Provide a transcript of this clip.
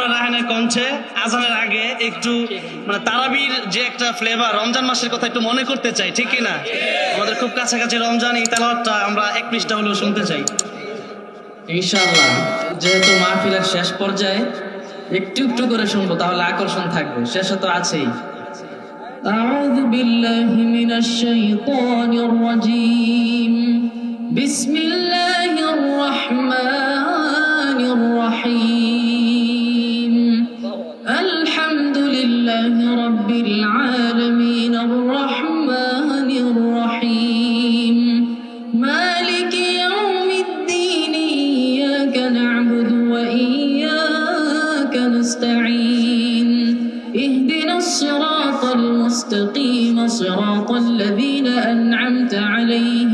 মাহবুবুর রায়হানের কণ্ঠে আজানের আগে একটু মানে তারাবির যে একটা ফ্লেভার রমজান মাসের কথা একটু মনে করতে চাই, ঠিক কি না? আমাদের খুব কাছাকাছি রমজান, এই তেলাওয়াতটা আমরা এক পৃষ্ঠা হলেও শুনতে চাই ইনশাআল্লাহ। যেহেতু মাহফিলের শেষ পর্যায়ে একটু একটু করে শুনবো, তাহলে আকর্ষণ থাকবে, শেষে তো আছেই। أعوذ بالله من الشيطان الرجيم بسم الله الرحمن الرحيم الحمد لله رب العالمين الرحمن الرحيم مالك يوم الدين إياك نعبد وإياك نستعين اهدنا الصراط المستقيم صراط الذين أنعمت عليهم